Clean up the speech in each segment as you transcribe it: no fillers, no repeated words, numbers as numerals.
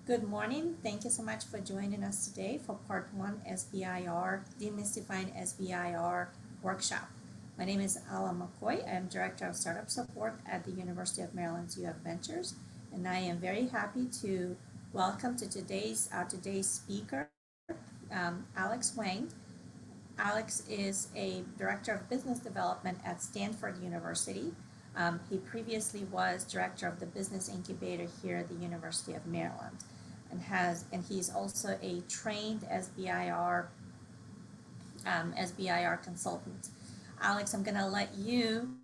Good morning. Thank you so much for joining us today for part one SBIR, Demystifying SBIR workshop. My name is Ala McCoy. I am Director of Startup Support at the University of Maryland's UF Ventures, and I am very happy to welcome to today's speaker, Alex Wang. Alex is a Director of Business Development at Stanford University. He previously was Director of the Business Incubator here at the University of Maryland, and he's also a trained SBIR consultant. Alex, I'm going to let you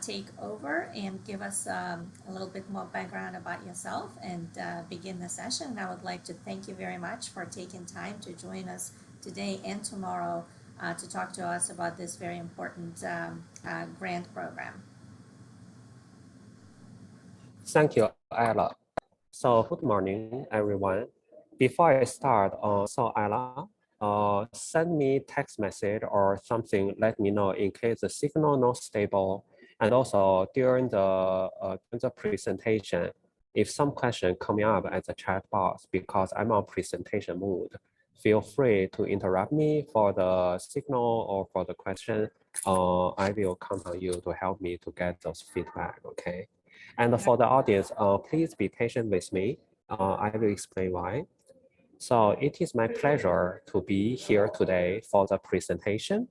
take over and give us a little bit more background about yourself and begin the session. And I would like to thank you very much for taking time to join us today and tomorrow to talk to us about this very important grant program. Thank you, Ella. So good morning, everyone. Before I start, Ella, send me text message or something, let me know in case the signal not stable. And also during the presentation, if some question coming up at the chat box, because I'm on presentation mode, feel free to interrupt me for the signal or for the question. I will count on you to help me to get those feedback, okay? And for the audience, please be patient with me. I will explain why. So it is my pleasure to be here today for the presentation.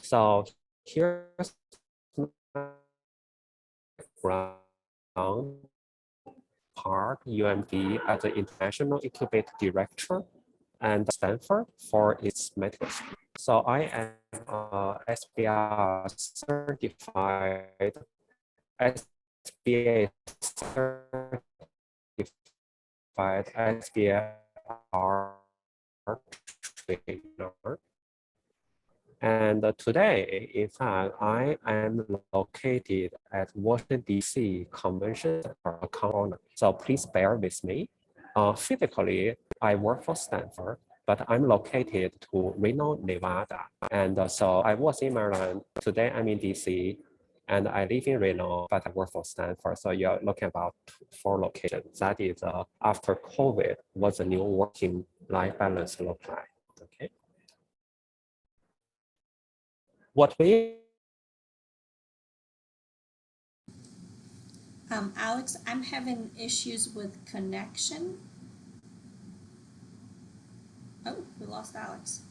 So here's my ground part, UMD as the International Incubator Director and Stanford for its methods. So I am SBIR certified, SBA certified SBIR trainer. And today, in fact, I am located at Washington, D.C. Convention Center. So please bear with me. Physically, I work for Stanford, but I'm located to Reno, Nevada. And so I was in Maryland. Today, I'm in D.C. and I live in Reno, but I work for Stanford. So you're looking about 4 locations. That is after COVID, what the new working life balance look like, okay? What we Alex, I'm having issues with connection. Oh, we lost Alex.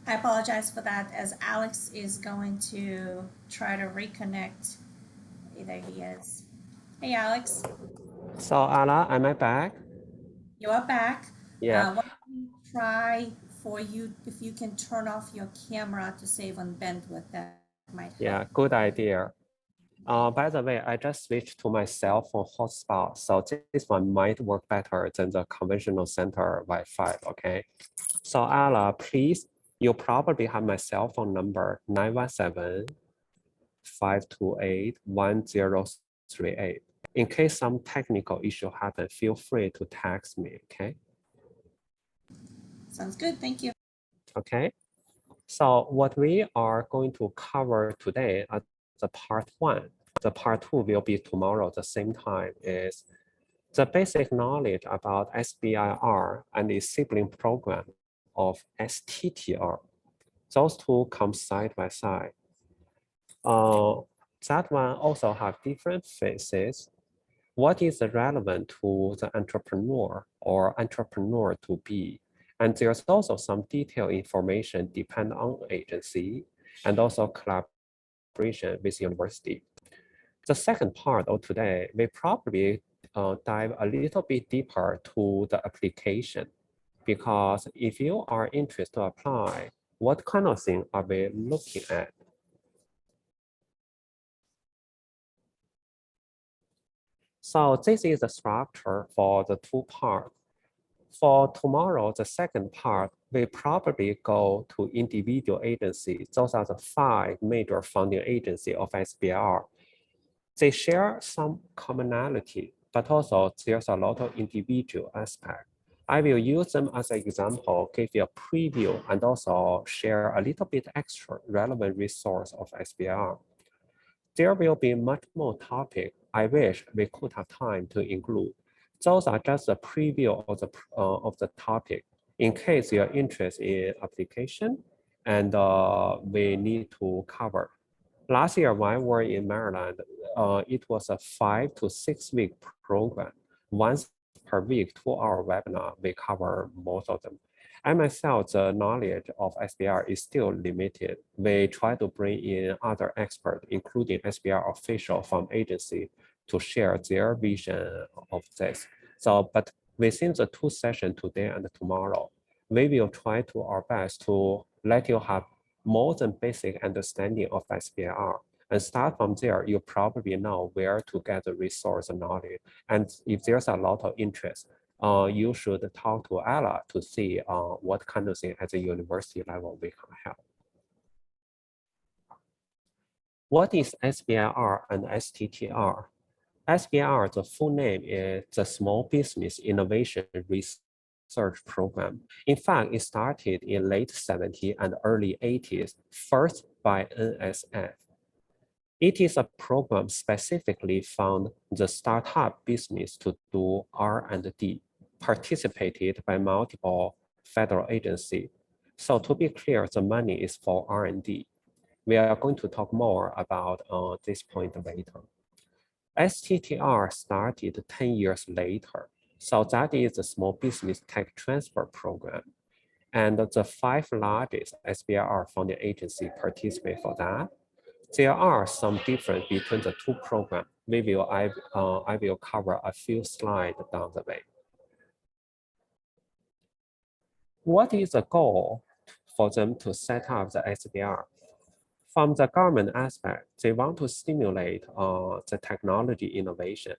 I apologize for that, as Alex is going to try to reconnect. There he is. Hey, Alex. So Anna, am I back? You are back. Yeah. Why don't we try for you, if you can turn off your camera to save on bandwidth, that might help. Yeah, good idea. By the way, I just switched to my cell phone hotspot, so this one might work better than the conventional center Wi-Fi, okay? So Ella, please, you probably have my cell phone number, 917-528-1038. In case some technical issue happen, feel free to text me, okay? Sounds good, thank you. Okay, so what we are going to cover today at the part 1, the part 2 will be tomorrow at the same time, is the basic knowledge about SBIR and its sibling program of STTR. Those two come side by side. That one also have different phases. What is relevant to the entrepreneur or entrepreneur to be? And there's also some detailed information depend on agency and also collaboration with university. The second part of today, we probably dive a little bit deeper to the application, because if you are interested to apply, what kind of thing are we looking at? So this is the structure for the two parts. For tomorrow, the second part, we probably go to individual agencies. Those are the 5 major funding agencies of SBIR. They share some commonality, but also there's a lot of individual aspect. I will use them as an example, give you a preview, and also share a little bit extra relevant resource of SBIR. There will be much more topic I wish we could have time to include. Those are just a preview of the topic. In case you're interested in application, and we need to cover. Last year, when I was in Maryland, it was a 5 to 6 week program. Once per week, 2-hour webinar, we cover most of them. I myself, the knowledge of SBIR is still limited. We try to bring in other experts, including SBIR officials from agency, to share their vision of this. So, but within the 2 sessions today and tomorrow, we will try to our best to let you have more than basic understanding of SBIR. And start from there, you probably know where to get the resource and knowledge. And if there's a lot of interest, you should talk to Ella to see what kind of thing at the university level we can help. What is SBIR and STTR? SBIR, the full name is the Small Business Innovation Research Program. In fact, it started in late 70s and early 80s, first by NSF. It is a program specifically found the startup business to do R&D, participated by multiple federal agencies. So to be clear, the money is for R&D. We are going to talk more about this point later. STTR started 10 years later. So that is the Small Business Tech Transfer Program. And the 5 largest SBIR funding agencies participate for that. There are some difference between the 2 programs. I will cover a few slides down the way. What is the goal for them to set up the SBIR? From the government aspect, they want to stimulate the technology innovation.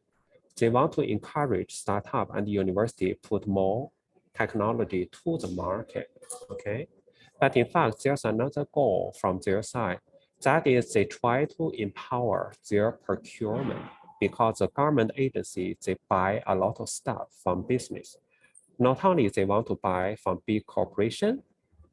They want to encourage startup and university put more technology to the market, okay? But in fact, there's another goal from their side. That is, they try to empower their procurement because the government agency, they buy a lot of stuff from business. Not only they want to buy from big corporation,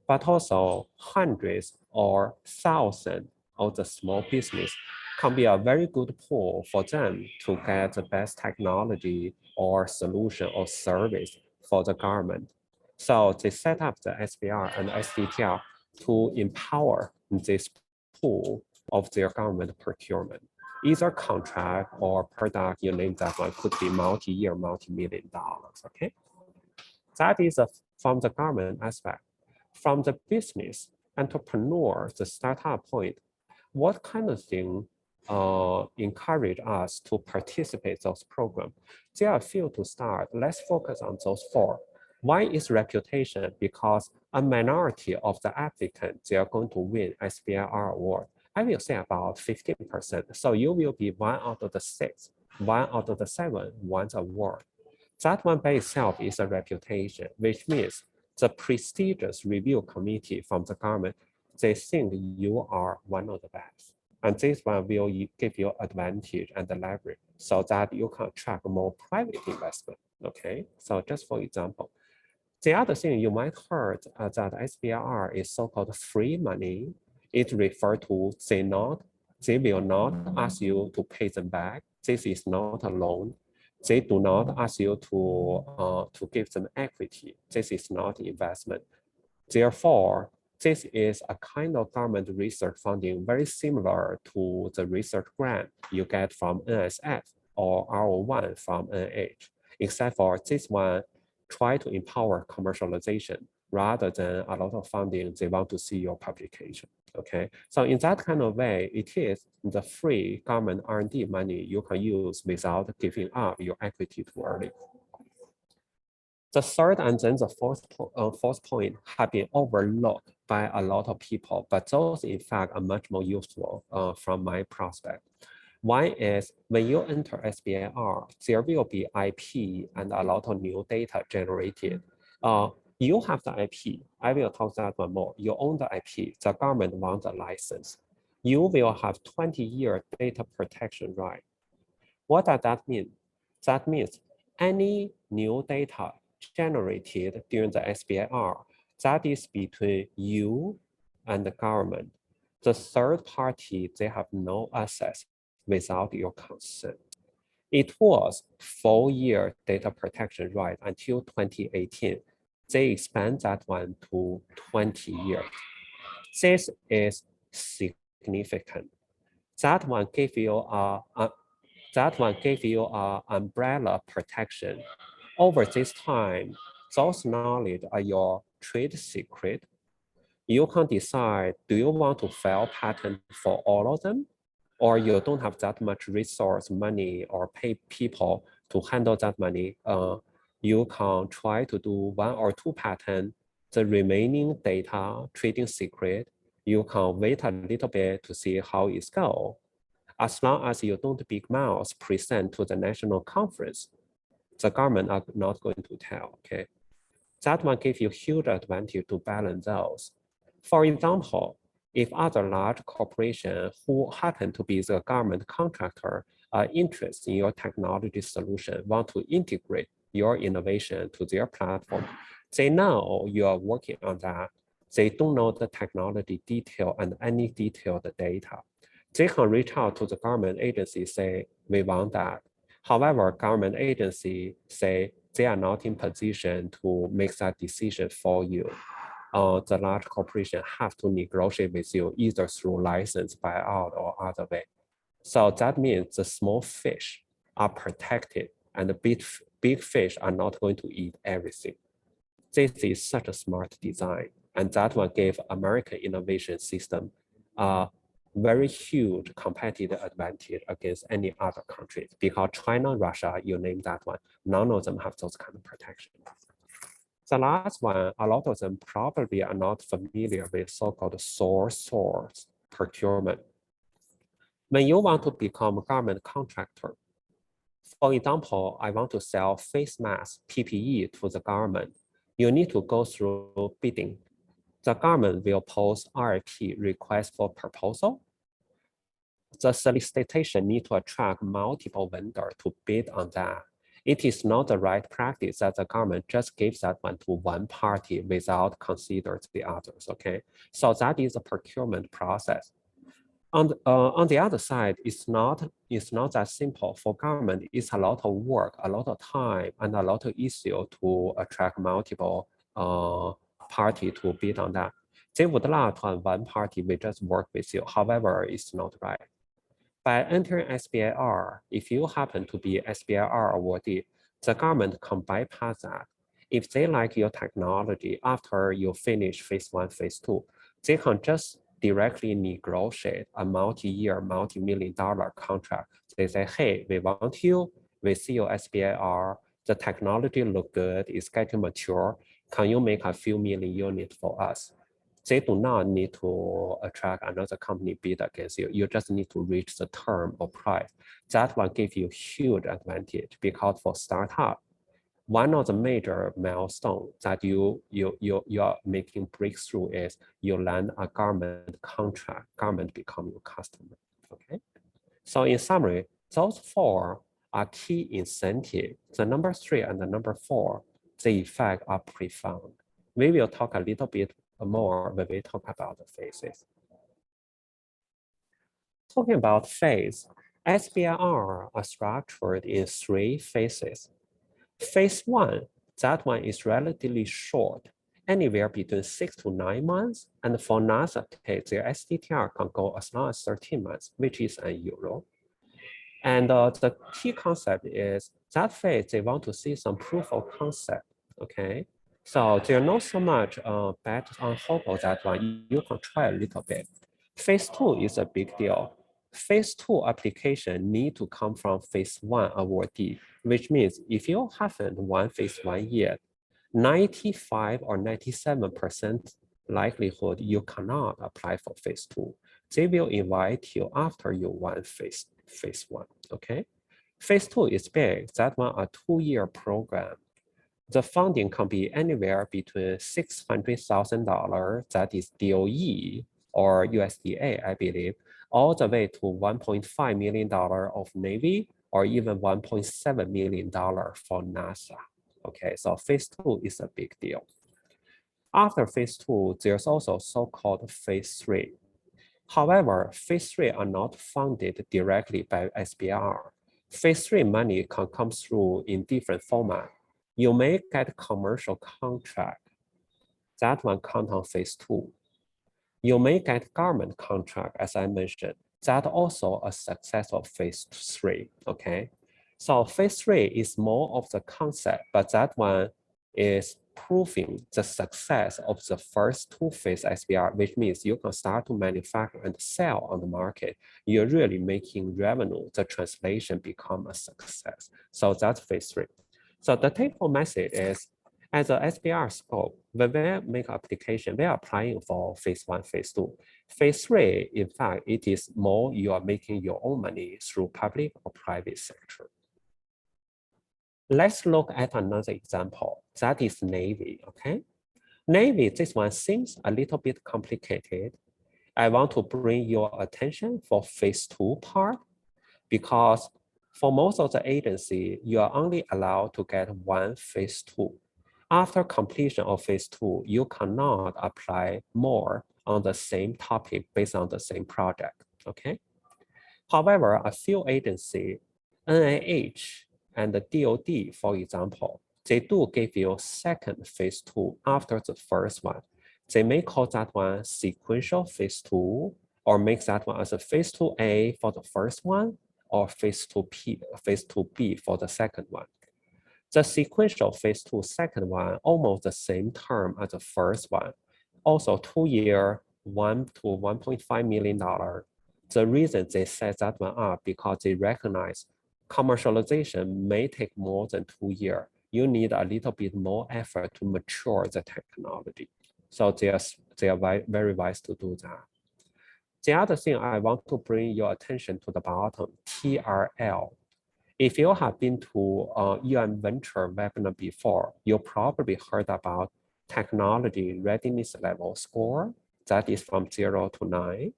but also hundreds or thousands of the small business can be a very good pool for them to get the best technology or solution or service for the government. So they set up the SBIR and SDTR to empower this pool of their government procurement. Either contract or product, you name that one, could be multi-year, multi-million dollars, okay? That is from the government aspect. From the business entrepreneur, the startup point, what kind of thing encourage us to participate in those programs? There are a few to start. Let's focus on those 4. One is reputation, because a minority of the applicants, they are going to win SBIR award. I will say about 15%. So you will be 1 out of the 6, 1 out of the 7 wins award. That one by itself is a reputation, which means the prestigious review committee from the government, they think you are one of the best. And this one will give you advantage and the leverage so that you can attract more private investment, okay? So just for example, the other thing you might heard that SBIR is so-called free money. It refers to they will not ask you to pay them back. This is not a loan. They do not ask you to give them equity. This is not investment. Therefore, this is a kind of government research funding very similar to the research grant you get from NSF or R01 from NIH, except for this one try to empower commercialization rather than a lot of funding, they want to see your publication, okay? So in that kind of way, it is the free government R&D money you can use without giving up your equity too early. The third and then the fourth point have been overlooked by a lot of people, but those in fact are much more useful from my prospect. One is when you enter SBIR, there will be IP and a lot of new data generated. You have the IP. I will talk that one more. You own the IP. The government wants a license. You will have 20-year data protection right. What does that mean? That means any new data generated during the SBIR, that is between you and the government. The third party, they have no access without your consent. It was 4-year data protection right until 2018. They expand that one to 20 years. This is significant. That one gave you umbrella protection. Over this time, those knowledge are your trade secret. You can decide, do you want to file patent for all of them? Or you don't have that much resource, money, or pay people to handle that money. You can try to do 1 or 2 patents. The remaining data, trading secret, you can wait a little bit to see how it goes. As long as you don't big mouth present to the national conference, the government are not going to tell, okay? That one gives you huge advantage to balance those. For example, if other large corporations who happen to be the government contractor are interested in your technology solution, want to integrate your innovation to their platform, they know you are working on that. They don't know the technology detail and any detailed data. They can reach out to the government agency, say, we want that. However, government agency say they are not in position to make that decision for you. The large corporation have to negotiate with you either through license, buyout, or other way. So that means the small fish are protected and the big fish are not going to eat everything. This is such a smart design. And that one gave American innovation system a very huge competitive advantage against any other countries, because China, Russia, you name that one, none of them have those kind of protection. The last one, a lot of them probably are not familiar with so-called sole source procurement. When you want to become a government contractor, for example, I want to sell face mask, PPE to the government, you need to go through bidding. The government will post RFP, request for proposal. The solicitation need to attract multiple vendors to bid on that. It is not the right practice that the government just gives that one to one party without considering the others, okay? So that is a procurement process. On the other side, it's not that simple. For government, it's a lot of work, a lot of time, and a lot of issue to attract multiple party to bid on that. They would love to have one party will just work with you. However, it's not right. By entering SBIR, if you happen to be SBIR awardee, the government can bypass that. If they like your technology after you finish phase 1, phase 2, they can just directly negotiate a multi-year, multi-million-dollar contract. They say, hey, we want you, we see your SBIR, the technology look good, it's getting mature. Can you make a few million units for us? They do not need to attract another company bid against you. You just need to reach the term or price. That will give you huge advantage, because for startup, one of the major milestones that you are making breakthrough is you land a government contract, government become your customer, okay? So in summary, those 4 are key incentives. The number 3 and the number 4, the effect are profound. We will talk a little bit more when we talk about the phases. Talking about phase, SBIR are structured in 3 phases. Phase 1, that one is relatively short, anywhere between 6 to 9 months. And for NASA case, their STTR can go as long as 13 months, which is unusual. And the key concept is that phase, they want to see some proof of concept, okay? So there's not so much bet on hope of that one. You can try a little bit. Phase 2 is a big deal. Phase 2 application need to come from phase 1 awardee, which means if you haven't won phase 1 yet, 95 or 97% likelihood you cannot apply for phase 2. They will invite you after you won phase phase one, okay? Phase two is big, that one a 2-year program. The funding can be anywhere between $600,000, that is DOE or USDA, I believe, all the way to $1.5 million of Navy or even $1.7 million for NASA. Okay, so phase two is a big deal. After phase two, there's also so-called phase three. However, phase three are not funded directly by SBIR. Phase three money can come through in different formats. You may get commercial contract. That one count on phase two. You may get government contract, as I mentioned. That also a success of phase three, okay? So phase three is more of the concept, but that one is proving the success of the first two phase SBIR, which means you can start to manufacture and sell on the market. You're really making revenue. The translation become a success. So that's phase three. So the take-home message is, as a SBIR scope, when we make application, we are applying for phase one, phase two. Phase three, in fact, it is more you are making your own money through public or private sector. Let's look at another example. That is Navy, okay? Navy, this one seems a little bit complicated. I want to bring your attention for phase two part, because for most of the agency, you are only allowed to get one phase two. After completion of phase two, you cannot apply more on the same topic based on the same project, okay? However, a few agencies, NIH and the DOD, for example, they do give you second phase two after the first one. They may call that one sequential phase two, or make that one as a phase 2A for the first one, or phase 2B for the second one. The sequential phase two second one, almost the same term as the first one. Also 2-year, $1 to $1.5 million. The reason they set that one up because they recognize commercialization may take more than 2 years. You need a little bit more effort to mature the technology. So they are very wise to do that. The other thing I want to bring your attention to the bottom, TRL. If you have been to UN Venture webinar before, you probably heard about technology readiness level score. That is from 0 to 9.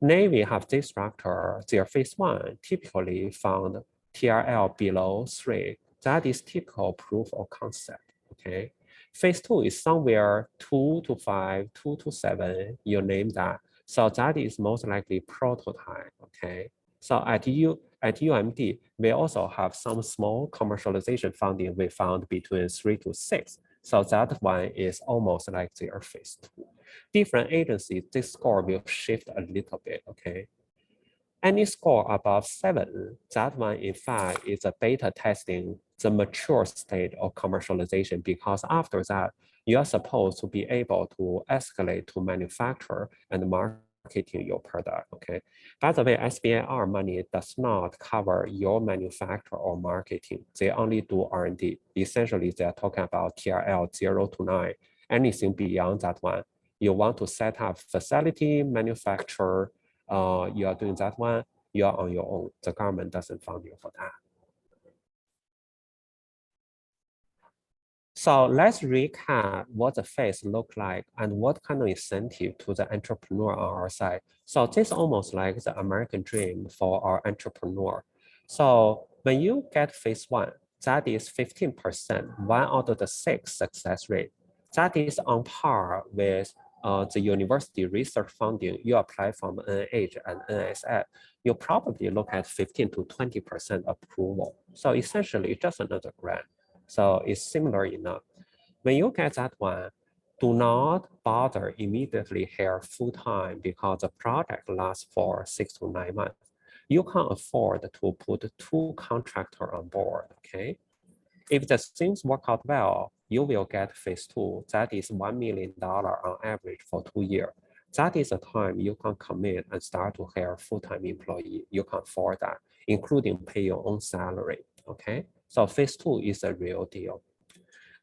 Navy have this structure. Their phase one typically found TRL below 3. That is typical proof of concept, okay? Phase two is somewhere 2 to 5, 2 to 7, you name that. So that is most likely prototype, okay? So at UMD, we also have some small commercialization funding we found between 3 to 6. So that one is almost like their phase two. Different agencies, this score will shift a little bit, okay? Any score above 7, that one in fact is a beta testing the mature state of commercialization, because after that, you are supposed to be able to escalate to manufacture and marketing your product, okay? By the way, SBIR money does not cover your manufacture or marketing. They only do R&D. Essentially, they're talking about TRL 0 to 9. Anything beyond that one, you want to set up facility, manufacture, you are doing that one, you are on your own. The government doesn't fund you for that. So let's recap what the phase look like and what kind of incentive to the entrepreneur on our side. So this is almost like the American dream for our entrepreneur. So when you get phase one, that is 15%, 1 out of the 6 success rate. That is on par with the university research funding you apply from NIH and NSF. You probably look at 15 to 20% approval. So essentially, just another grant. So it's similar enough. When you get that one, do not bother immediately hire full-time because the project lasts for 6 to 9 months. You can afford to put 2 contractors on board, okay? If the things work out well, you will get phase 2. That is $1 million on average for 2 years. That is the time you can commit and start to hire full-time employee. You can afford that, including pay your own salary, okay? So phase 2 is a real deal.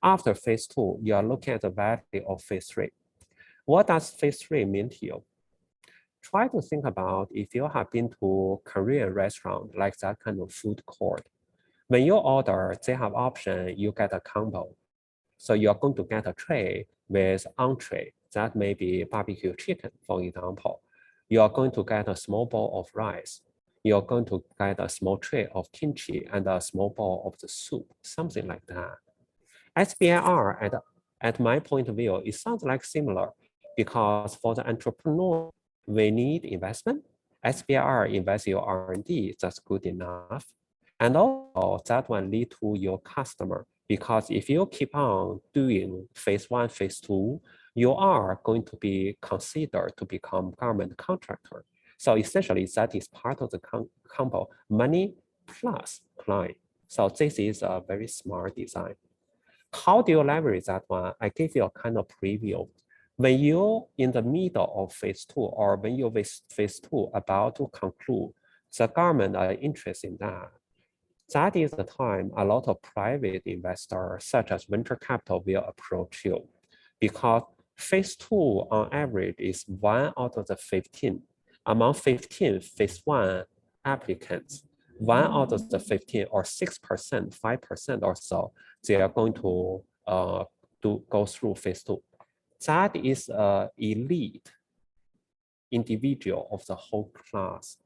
After phase 2, you are looking at the value of phase 3. What does phase 3 mean to you? Try to think about if you have been to Korean restaurant, like that kind of food court. When you order, they have option, you get a combo. So you're going to get a tray with entree, that may be barbecue chicken, for example. You're going to get a small bowl of rice. You're going to get a small tray of kimchi and a small bowl of the soup, something like that. SBIR, at my point of view, it sounds like similar because for the entrepreneur, we need investment. SBIR invests your R&D, that's good enough. And also that one lead to your customer because if you keep on doing phase 1, phase 2, you are going to be considered to become government contractor. So essentially that is part of the combo, money plus client. So this is a very smart design. How do you leverage that one? I give you a kind of preview. When you're in the middle of phase 2 or when you're with phase 2 about to conclude, the government are interested in that. That is the time a lot of private investors, such as venture capital, will approach you because phase 2 on average is 1 out of the 15. Among 15 phase 1 applicants, 1 out of the 15 or 6%, 5% or so, they are going to go through phase 2. That is an elite individual of the whole class.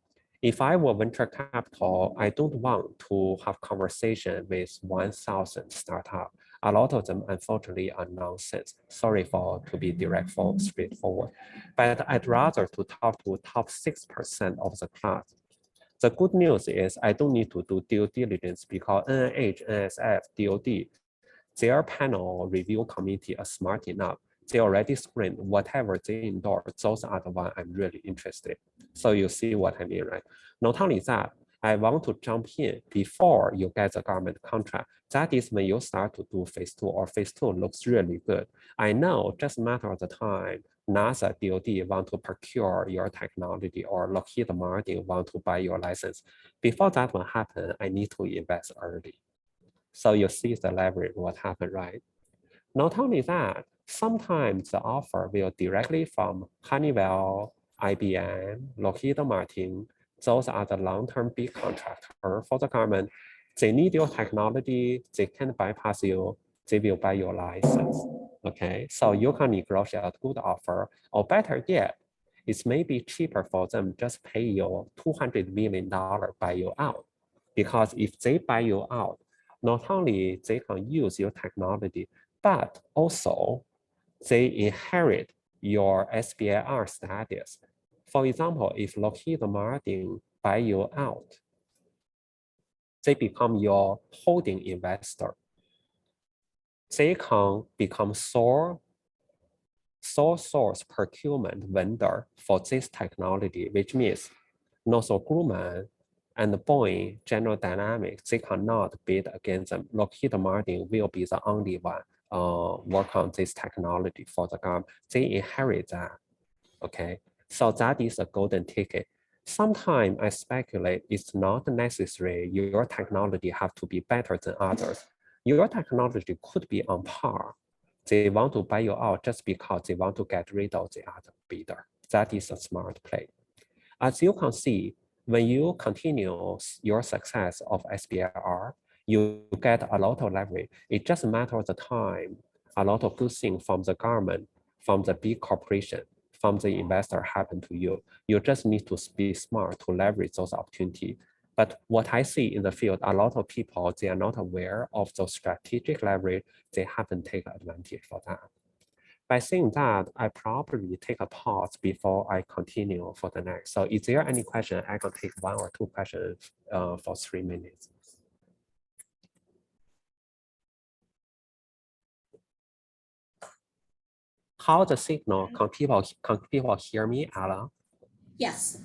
If I were venture capital, I don't want to have conversation with 1,000 startups. A lot of them, unfortunately, are nonsense. Sorry to be direct, straightforward. But I'd rather to talk to top 6% of the class. The good news is I don't need to do due diligence because NIH, NSF, DOD, their panel review committee are smart enough. They already screened whatever they endorse. Those are the ones I'm really interested in. So you see what I mean, right? Not only that, I want to jump in before you get the government contract. That is when you start to do phase 2 or phase 2 looks really good. I know just a matter of the time, NASA, DOD want to procure your technology or Lockheed Martin want to buy your license. Before that will happen, I need to invest early. So you see the leverage, what happened, right? Not only that, sometimes the offer will directly from Honeywell, IBM, Lockheed Martin. Those are the long-term big contractor for the government. They need your technology, they can bypass you, they will buy your license. Okay, so you can negotiate a good offer, or better yet, it may be cheaper for them just pay you $200 million buy you out. Because if they buy you out, not only they can use your technology, but also they inherit your SBIR status. For example, if Lockheed Martin buy you out, they become your holding investor. They can become sole source procurement vendor for this technology, which means Northrop Grumman and Boeing, General Dynamics, they cannot bid against them. Lockheed Martin will be the only one work on this technology for the government. They inherit that, okay? So that is a golden ticket. Sometimes I speculate it's not necessary your technology have to be better than others. Your technology could be on par. They want to buy you out just because they want to get rid of the other bidder. That is a smart play. As you can see, when you continue your success of SBIR, you get a lot of leverage. It just matters of the time, a lot of good things from the government, from the big corporation, from the investor happen to you. You just need to be smart to leverage those opportunities. But what I see in the field, a lot of people, they are not aware of those strategic leverage. They haven't taken advantage for that. By saying that, I probably take a pause before I continue for the next. So is there any question? I can take 1 or 2 questions for 3 minutes. How the signal? Can people hear me, Alan? Yes,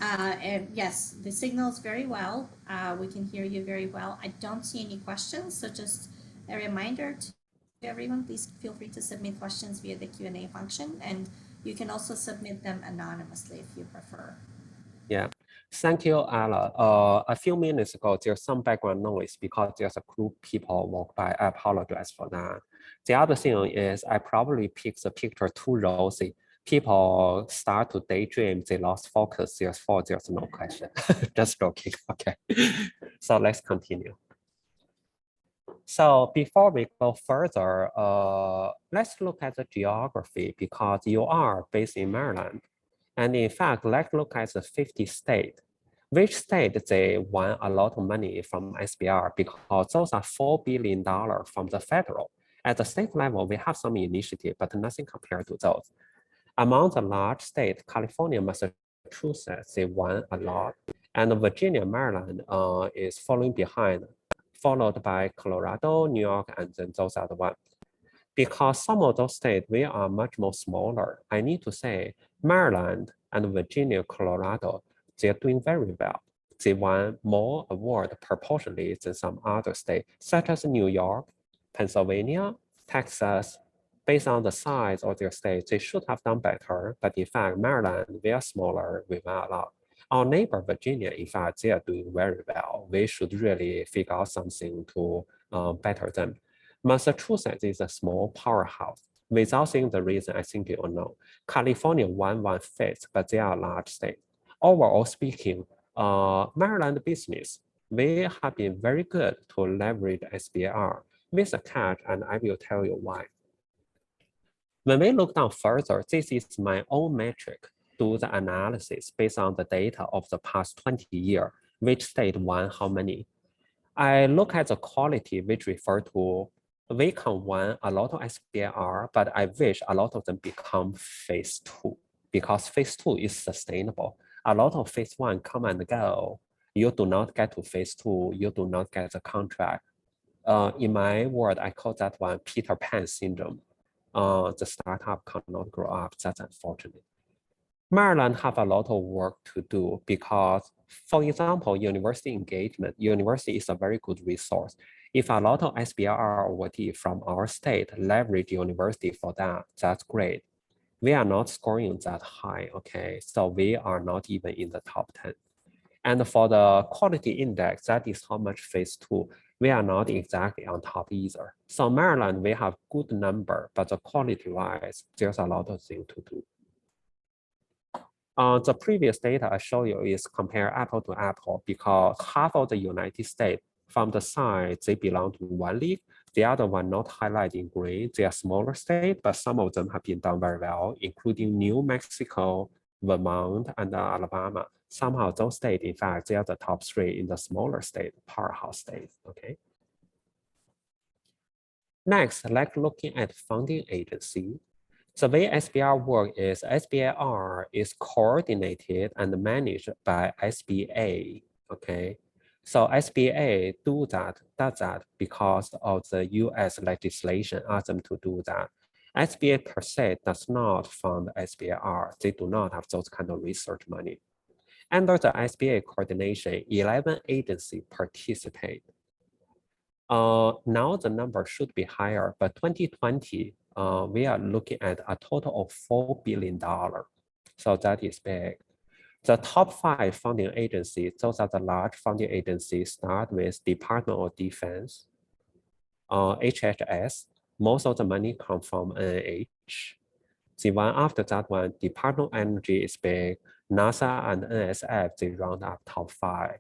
yes, the signal's very well. We can hear you very well. I don't see any questions, so just a reminder to everyone, please feel free to submit questions via the Q&A function, and you can also submit them anonymously if you prefer. Yeah, thank you, Ala. A few minutes ago, there's some background noise because there's a group of people walk by. I apologize for that. The other thing is I probably picked the picture too rosy. people start to daydream, they lost focus, therefore there's no question. Just joking, okay. So let's continue. So before we go further, let's look at the geography because you are based in Maryland. And in fact, let's look at the 50 states. Which state they won a lot of money from SBIR because those are $4 billion from the federal. At the state level, we have some initiative, but nothing compared to those. Among the large states, California, Massachusetts, they won a lot. And Virginia, Maryland is following behind, followed by Colorado, New York, and then those are the ones. Because some of those states, we are much more smaller. I need to say Maryland and Virginia, Colorado, they're doing very well. They won more awards proportionally than some other states, such as New York, Pennsylvania, Texas. Based on the size of their state, they should have done better. But in fact, Maryland, we are smaller, we won a lot. Our neighbor, Virginia, in fact, they are doing very well. We should really figure out something to better them. Massachusetts is a small powerhouse. Without saying the reason, I think you all know. California won 1/5, but they are a large state. Overall speaking, Maryland business, we have been very good to leverage SBIR with a catch, and I will tell you why. When we look down further, this is my own metric. Do the analysis based on the data of the past 20 years, which state won how many. I look at the quality which refer to we can win a lot of SBIR, but I wish a lot of them become phase 2 because phase 2 is sustainable. A lot of phase 1 come and go. You do not get to phase 2, you do not get the contract. In my word, I call that one Peter Pan syndrome. The startup cannot grow up, that's unfortunate. Maryland have a lot of work to do because, for example, university engagement, university is a very good resource. If a lot of SBIR awardee from our state leverage university for that, that's great. We are not scoring that high, okay? So we are not even in the top 10. And for the quality index, that is how much phase 2, we are not exactly on top either. So Maryland, we have good number, but the quality-wise, there's a lot of things to do. The previous data I show you is compare apple to apple because half of the United States from the side, they belong to one league. The other one not highlighted in green. They are smaller states, but some of them have been done very well, including New Mexico, Vermont, and Alabama. Somehow those states, in fact, they are the top 3 in the smaller state, powerhouse states, okay? Next, like looking at funding agency. The way SBIR work is SBIR is coordinated and managed by SBA, okay? So SBA does that because of the US legislation asks them to do that. SBA per se does not fund SBIR. They do not have those kind of research money. Under the SBA coordination, 11 agencies participate. Now the number should be higher, but 2020, we are looking at a total of $4 billion. So that is big. The top 5 funding agencies, those are the large funding agencies, start with Department of Defense, HHS. Most of the money comes from NIH. The one after that one, Department of Energy is big. NASA and NSF, they round up top 5.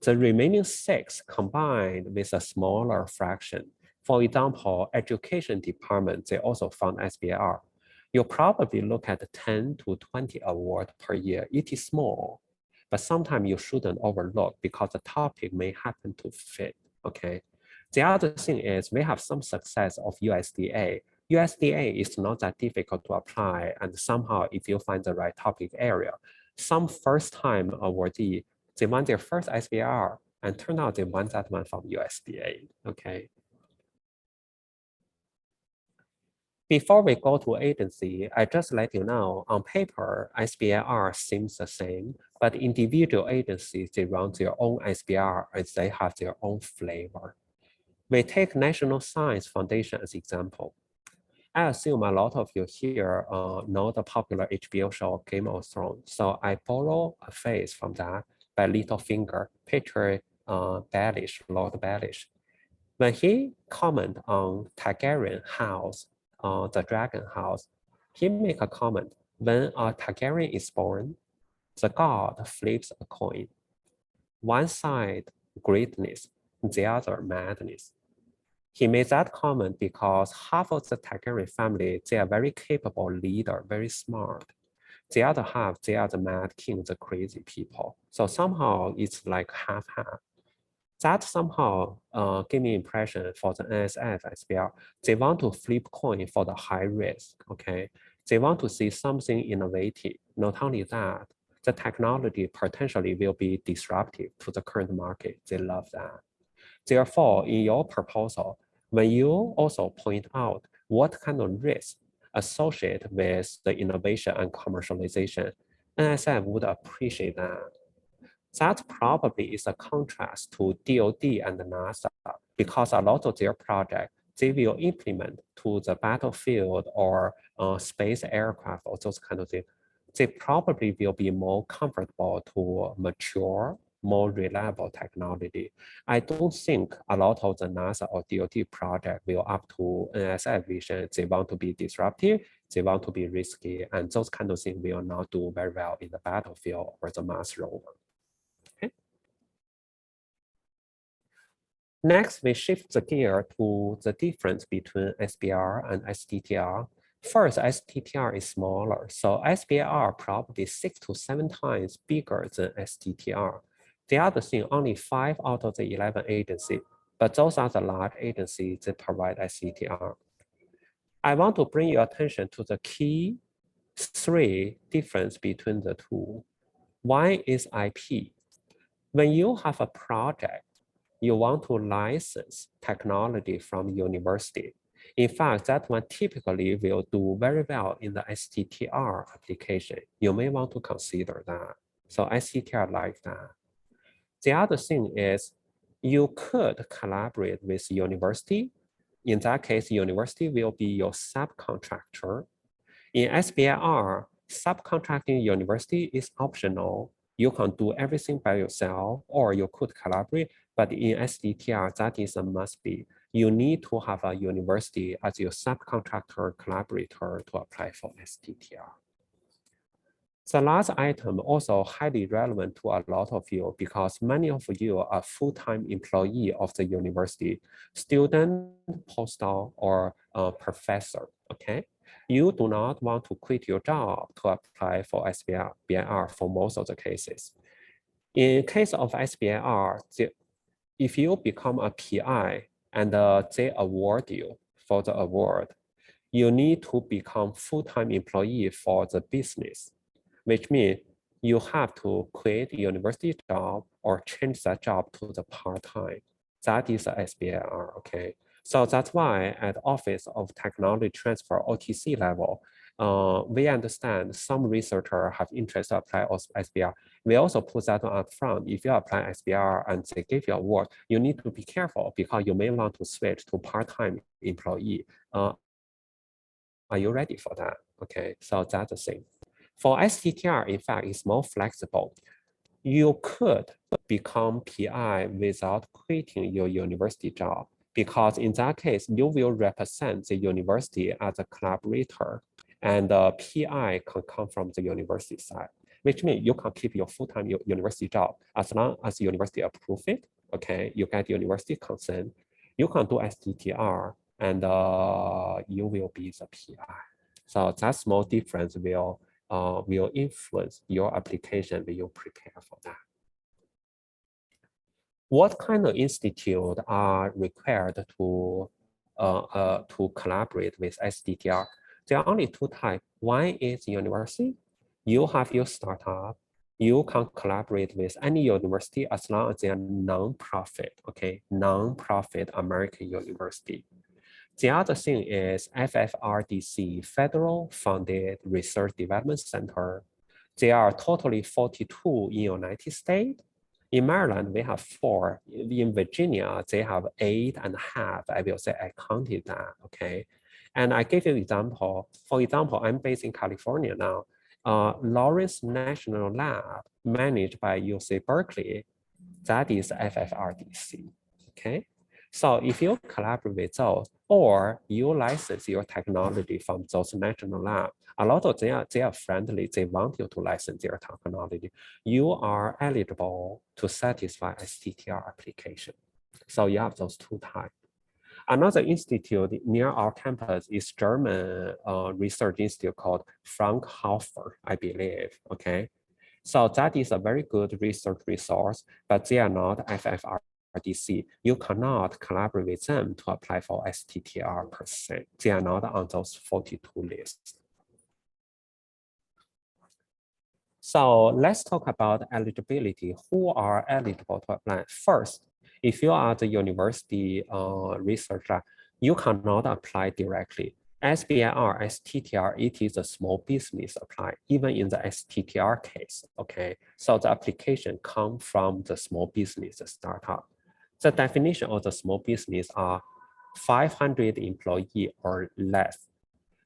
The remaining 6 combined with a smaller fraction. For example, education department, they also fund SBIR. You'll probably look at 10 to 20 awards per year. It is small, but sometimes you shouldn't overlook because the topic may happen to fit, okay? The other thing is we have some success of USDA. USDA is not that difficult to apply, and somehow if you find the right topic area, some first-time awardee, they won their first SBIR and turned out they won that one from USDA, okay? Before we go to agency, I just let you know, on paper, SBIR seems the same, but individual agencies, they run their own SBIR and they have their own flavor. We take National Science Foundation as example. I assume a lot of you here know the popular HBO show Game of Thrones. So I borrow a phrase from that by Littlefinger, Patriot Baelish, Lord Baelish. When he comment on Targaryen house, the dragon house, he make a comment, When a Targaryen is born, the god flips a coin. One side greatness, the other madness. He made that comment because half of the Targaryen family, they are very capable leader, very smart. The other half, they are the mad king, the crazy people. So somehow it's like half-half. That somehow gave me impression for the NSF SBR. They want to flip coin for the high risk, okay? They want to see something innovative. Not only that, the technology potentially will be disruptive to the current market. They love that. Therefore, in your proposal, when you also point out what kind of risk associated with the innovation and commercialization, NSF would appreciate that. That probably is a contrast to DoD and NASA because a lot of their projects, they will implement to the battlefield or space aircraft or those kind of things. They probably will be more comfortable to mature, more reliable technology. I don't think a lot of the NASA or DoD project will up to NSF vision. They want to be disruptive, they want to be risky, and those kind of things will not do very well in the battlefield or the Mars rover. Okay. Next, we shift the gear to the difference between SBIR and STTR. First, STTR is smaller, so SBIR probably 6 to 7 times bigger than STTR. The other thing, only 5 out of the 11 agencies, but those are the large agencies that provide STTR. I want to bring your attention to the key 3 difference between the two. One is IP. When you have a project, you want to license technology from university. In fact, that one typically will do very well in the STTR application. You may want to consider that. So STTR like that. The other thing is you could collaborate with university. In that case, university will be your subcontractor. In SBIR, subcontracting university is optional. You can do everything by yourself, or you could collaborate. But in STTR, that is a must-be. You need to have a university as your subcontractor collaborator to apply for STTR. The last item also highly relevant to a lot of you because many of you are full-time employee of the university, student, postdoc, or professor, okay? You do not want to quit your job to apply for SBIR for most of the cases. In case of SBIR, if you become a PI and they award you for the award, you need to become full-time employee for the business, which means you have to quit university job or change that job to the part-time. That is the SBIR, okay? So that's why at Office of Technology Transfer, OTC level, we understand some researchers have interest to apply SBIR. We also put that up front. If you apply SBIR and they give you a award, you need to be careful because you may want to switch to part-time employee. Are you ready for that? Okay, so that's the thing. For STTR, in fact, it's more flexible. You could become PI without quitting your university job because in that case, you will represent the university as a collaborator and the PI can come from the university side, which means you can keep your full-time university job as long as the university approves it, okay? You get university consent, you can do STTR and you will be the PI. So that small difference will influence your application when you prepare for that. What kind of institute are required to collaborate with STTR? There are only 2 types. One is university. You have your startup. You can collaborate with any university as long as they are non-profit, okay? Non-profit American university. The other thing is FFRDC, Federal Funded Research Development Center. There are totally 42 in the United States. In Maryland, we have 4. In Virginia, they have 8.5. I will say I counted that, okay? And I gave you an example. For example, I'm based in California now. Lawrence National Lab, managed by UC Berkeley, that is FFRDC, okay? So if you collaborate with those, or you license your technology from those national labs, a lot of they are friendly, they want you to license their technology, you are eligible to satisfy STTR application. So you have those two types. Another institute near our campus is German research institute called Fraunhofer, I believe, okay? So that is a very good research resource, but they are not FFRDC. You cannot collaborate with them to apply for STTR per se. They are not on those 42 lists. So let's talk about eligibility. Who are eligible to apply? First, if you are the university researcher, you cannot apply directly. SBIR, STTR, it is a small business apply, even in the STTR case, okay? So the application comes from the small business startup. The definition of the small business are 500 employee or less.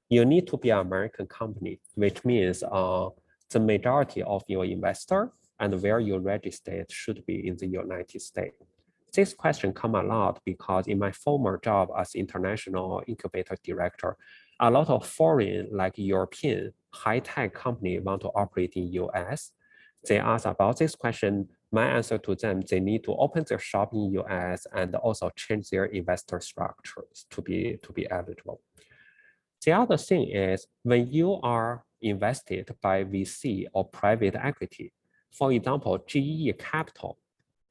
You need to be an American company, which means the majority of your investor and where you registered should be in the United States. This question come a lot because in my former job as international incubator director, a lot of foreign, like European, high-tech company want to operate in US. They ask about this question. My answer to them, they need to open their shop in US and also change their investor structures to be eligible. The other thing is when you are invested by VC or private equity, for example, GE Capital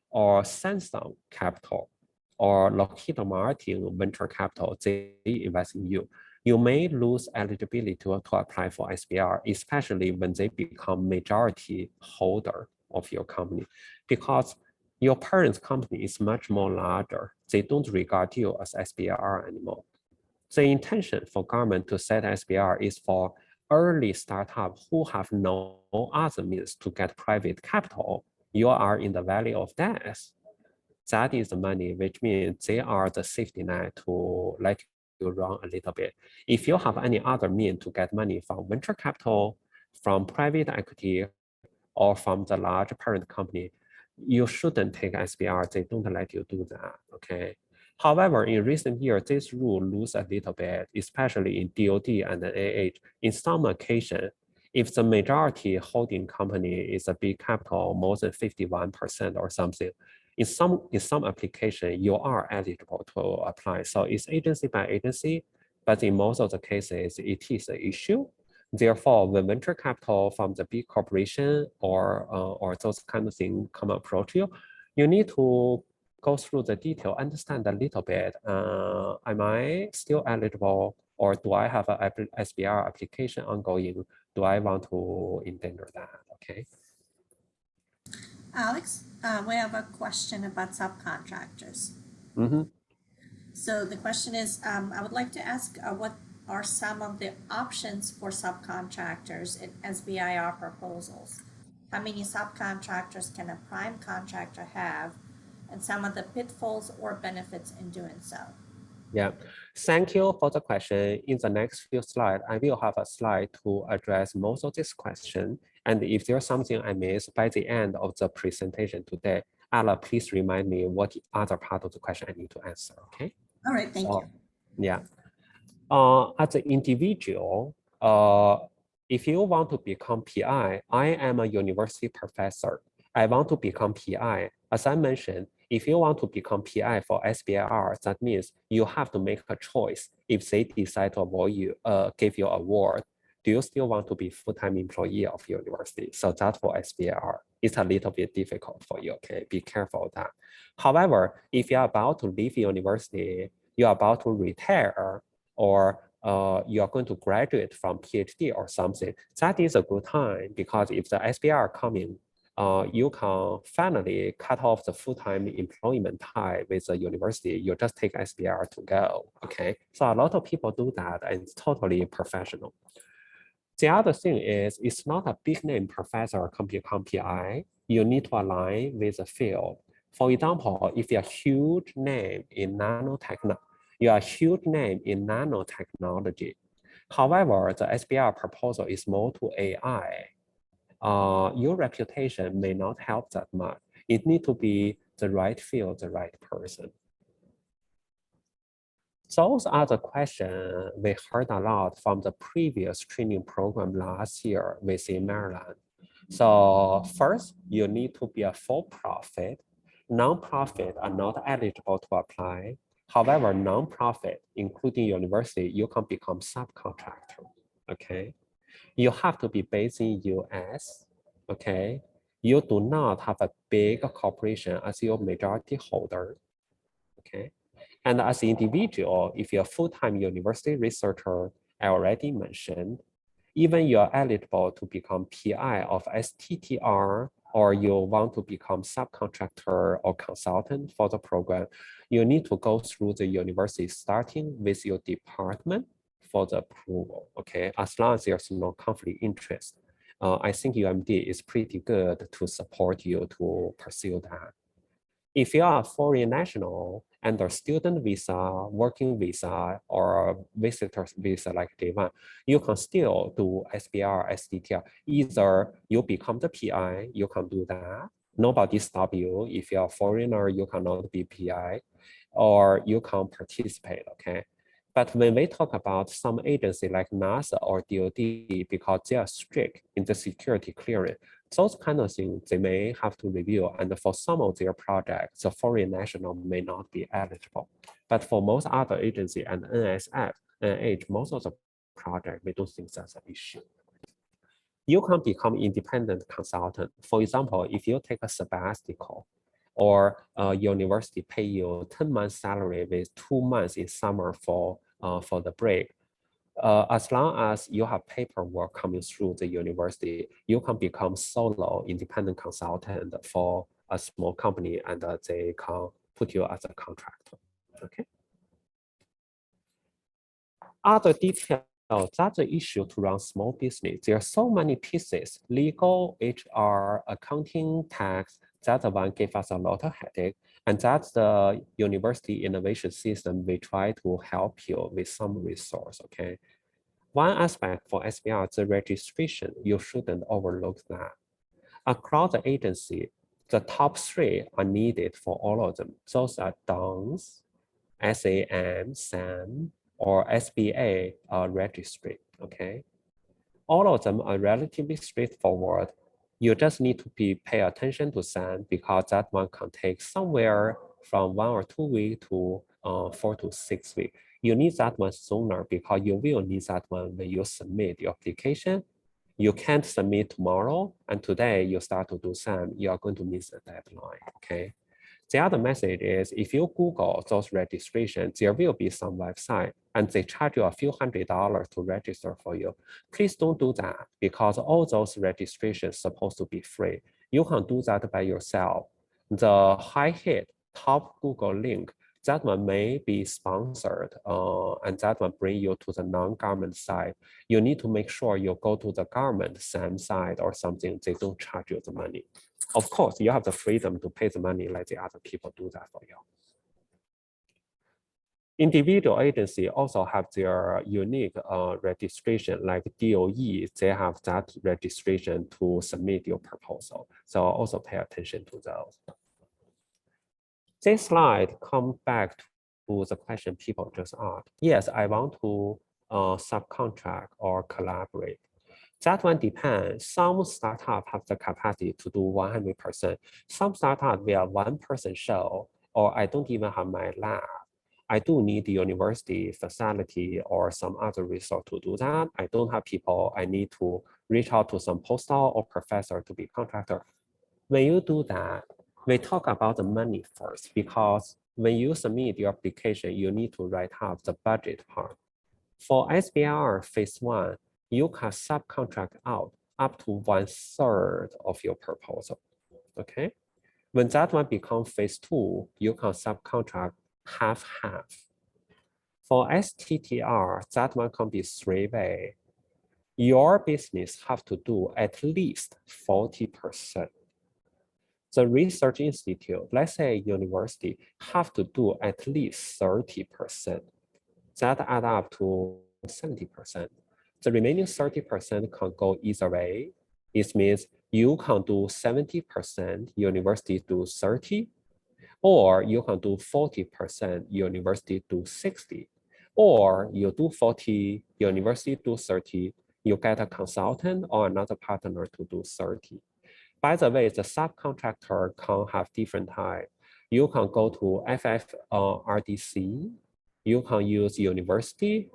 or Samsung Capital or Lockheed Martin Venture Capital, they invest in you. You may lose eligibility to apply for SBIR, especially when they become majority holder of your company, because your parent company is much more larger. They don't regard you as SBIR anymore. The intention for government to set SBIR is for early startups who have no other means to get private capital. You are in the valley of death. That is the money, which means they are the safety net to let you run a little bit. If you have any other means to get money from venture capital, from private equity, or from the large parent company, you shouldn't take SBIR. They don't let you do that, okay? However, in recent years, this rule lose a little bit, especially in DoD and the AH. In some occasion, if the majority holding company is a big capital, more than 51% or something, in some application, you are eligible to apply. So it's agency by agency, but in most of the cases, it is an issue. Therefore, when venture capital from the big corporation or those kind of things come approach you, you need to go through the detail, understand a little bit. Am I still eligible, or do I have a SBIR application ongoing? Do I want to endanger that? Okay. Alex, we have a question about subcontractors. Mm-hmm. So the question is, I would like to ask what are some of the options for subcontractors in SBIR proposals? How many subcontractors can a prime contractor have, and some of the pitfalls or benefits in doing so? Yeah, thank you for the question. In the next few slides, I will have a slide to address most of this question. And if there's something I missed by the end of the presentation today, Ala, please remind me what other part of the question I need to answer, okay? All right, thank you. Yeah. As an individual, if you want to become PI, I am a university professor. I want to become PI. As I mentioned, if you want to become PI for SBIR, that means you have to make a choice. If they decide to award you, give you an award, do you still want to be full-time employee of your university? So that's for SBIR. It's a little bit difficult for you, okay? Be careful of that. However, if you're about to leave university, you're about to retire, or you are going to graduate from PhD or something, that is a good time, because if the SBIR coming, you can finally cut off the full-time employment tie with the university. You just take SBIR to go, okay? So a lot of people do that, and it's totally professional. The other thing is, it's not a big name professor can become PI. You need to align with the field. For example, if you're a huge name in nanotechnology, you are a huge name in nanotechnology. However, the SBIR proposal is more to AI. Your reputation may not help that much. It needs to be the right field, the right person. Those are the questions we heard a lot from the previous training program last year within Maryland. So first, you need to be a for-profit. Non-profit are not eligible to apply. However, non-profit, including university, you can become subcontractor, okay? You have to be based in US, okay? You do not have a big corporation as your majority holder, okay? And as an individual, if you're a full-time university researcher, I already mentioned, even you're eligible to become PI of STTR, or you want to become subcontractor or consultant for the program, you need to go through the university starting with your department for the approval, okay? As long as there's no conflict interest. I think UMD is pretty good to support you to pursue that. If you are a foreign national under student visa, working visa, or visitor visa like J1, you can still do SBIR, SDTR. Either you become the PI, you can do that. Nobody stop you. If you're a foreigner, you cannot be PI, or you can participate, okay? But when we talk about some agency like NASA or DOD, because they are strict in the security clearance, those kind of things they may have to review. And for some of their projects, the foreign national may not be eligible. But for most other agency and NSF, NH, most of the project, we don't think that's an issue. You can become independent consultant. For example, if you take a sabbatical, or university pay you 10 months salary with 2 months in summer for the break. As long as you have paperwork coming through the university, you can become solo independent consultant for a small company, and they can put you as a contractor, okay? Other details, that's the issue to run small business. There are so many pieces, legal, HR, accounting, tax, that one gives us a lot of headache. And that's the university innovation system. We try to help you with some resource, okay? One aspect for SBIR, the registration, you shouldn't overlook that. Across the agency, the top 3 are needed for all of them. Those are DONS, SAM, SAM, or SBA registry, okay? All of them are relatively straightforward. You just need to pay attention to SAM, because that one can take somewhere from 1 or 2 weeks to 4 to 6 weeks. You need that one sooner, because you will need that one when you submit your application. You can't submit tomorrow, and today you start to do SAM, you are going to miss the deadline, okay? The other message is, if you Google those registrations, there will be some website and they charge you a few $100s to register for you. Please don't do that, because all those registrations are supposed to be free. You can do that by yourself. The high hit top Google link, that one may be sponsored, and that one bring you to the non-government side. You need to make sure you go to the government SAM side or something, they don't charge you the money. Of course, you have the freedom to pay the money like the other people do that for you. Individual agency also have their unique registration, like DOE, they have that registration to submit your proposal. So also pay attention to those. This slide comes back to the question people just asked. Yes, I want to subcontract or collaborate. That one depends. Some startups have the capacity to do 100%. Some startups, we are one-person show, or I don't even have my lab. I do need the university facility or some other resource to do that. I don't have people. I need to reach out to some postdoc or professor to be contractor. When you do that, we talk about the money first, because when you submit your application, you need to write out the budget part. For SBIR phase 1, you can subcontract out up to 1/3 of your proposal, okay? When that one becomes phase 2, you can subcontract half-half. For STTR, that one can be 3-way. Your business have to do at least 40%. The research institute, let's say university, have to do at least 30%. That add up to 70%. The remaining 30% can go either way. It means you can do 70%, university do 30, or you can do 40%, university do 60. Or you do 40, university do 30, you get a consultant or another partner to do 30. By the way, the subcontractor can have different types. You can go to FFRDC, you can use university,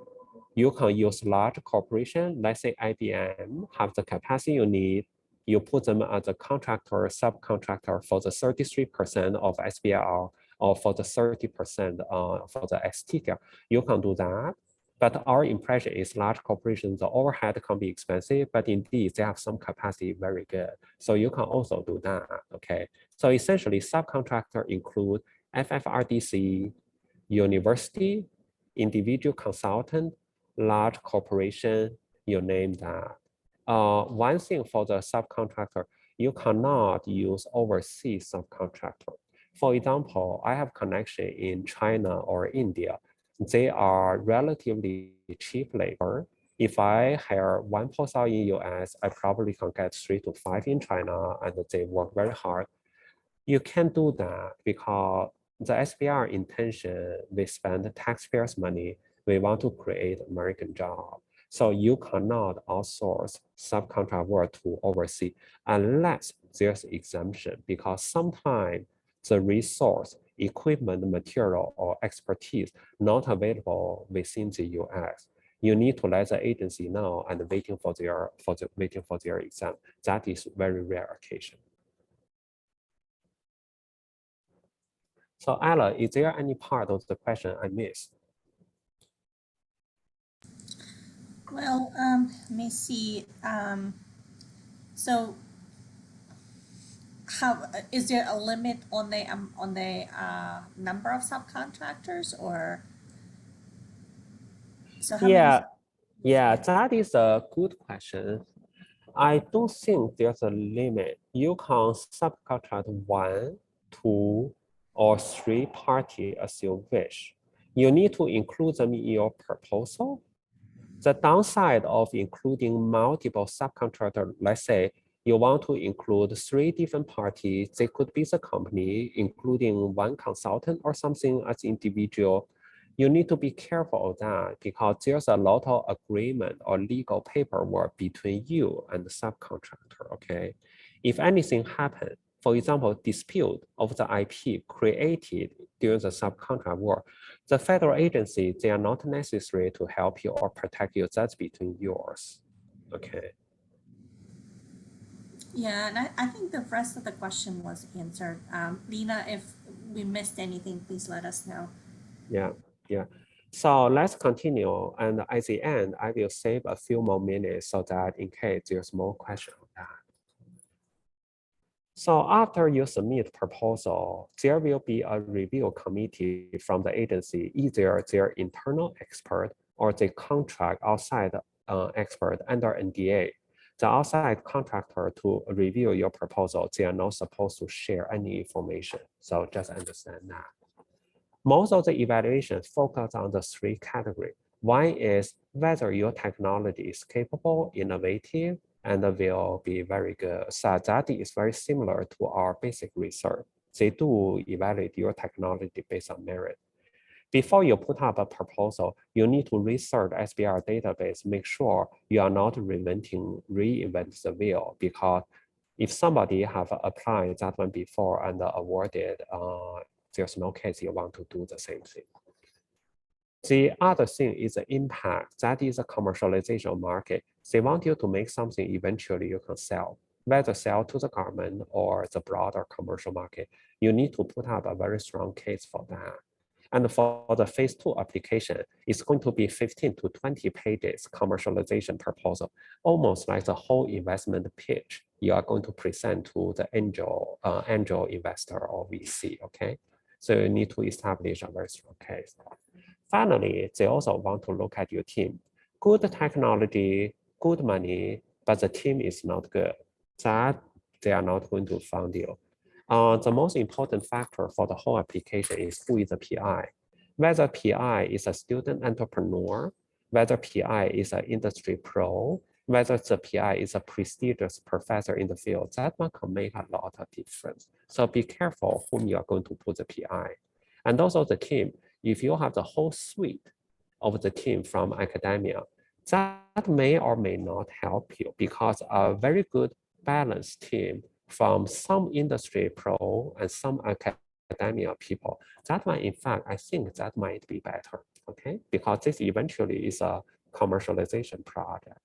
you can use large corporation, let's say IBM, have the capacity you need. You put them as a contractor, subcontractor for the 33% of SBIR or for the 30% for the STTR. You can do that. But our impression is large corporations, the overhead can be expensive, but indeed they have some capacity very good. So you can also do that, okay? So essentially subcontractor include FFRDC, university, individual consultant, large corporation, you name that. One thing for the subcontractor, you cannot use overseas subcontractor. For example, I have connection in China or India. They are relatively cheap labor. If I hire one person in US, I probably can get 3 to 5 in China, and they work very hard. You can't do that because the SBIR intention, we spend taxpayers' money. We want to create American job. So you cannot outsource subcontract work to overseas unless there's exemption, because sometimes the resource, equipment, material, or expertise not available within the US. You need to let the agency know and waiting for their exam. That is very rare occasion. So Ella, is there any part of the question I missed? Well, let me see. So how is there a limit on the number of subcontractors, or so how many? Yeah, that is a good question. I don't think there's a limit. You can subcontract 1, 2, or 3 parties as you wish. You need to include them in your proposal. The downside of including multiple subcontractors, let's say you want to include 3 different parties, they could be the company, including one consultant or something as individual. You need to be careful of that because there's a lot of agreement or legal paperwork between you and the subcontractor, okay? If anything happens, for example, dispute of the IP created during the subcontract work, the federal agency, they are not necessary to help you or protect you. That's between yours, okay? Yeah, and I think the rest of the question was answered. Lena, if we missed anything, please let us know. Yeah. So let's continue. And at the end, I will save a few more minutes so that in case there's more question on that. So after you submit proposal, there will be a review committee from the agency, either their internal expert or they contract outside expert under NDA. The outside contractor to review your proposal, they are not supposed to share any information. So just understand that. Most of the evaluations focus on the 3 categories. One is whether your technology is capable, innovative, and will be very good. So that is very similar to our basic research. They do evaluate your technology based on merit. Before you put up a proposal, you need to research SBIR database, make sure you are not reinvent the wheel, because if somebody have applied that one before and awarded, there's no case you want to do the same thing. The other thing is the impact. That is a commercialization market. They want you to make something eventually you can sell, whether sell to the government or the broader commercial market. You need to put up a very strong case for that. And for the phase 2 application, it's going to be 15 to 20 pages commercialization proposal, almost like the whole investment pitch you are going to present to the angel investor or VC, okay? So you need to establish a very strong case. Finally, they also want to look at your team. Good technology, good money, but the team is not good. That they are not going to fund you. The most important factor for the whole application is who is the PI. Whether PI is a student entrepreneur, whether PI is an industry pro, whether the PI is a prestigious professor in the field, that one can make a lot of difference. So be careful whom you are going to put the PI. And also the team, if you have the whole suite, of the team from academia. That may or may not help you because a very good balanced team from some industry pro and some academia people, that might, in fact, I think that might be better, okay? Because this eventually is a commercialization project.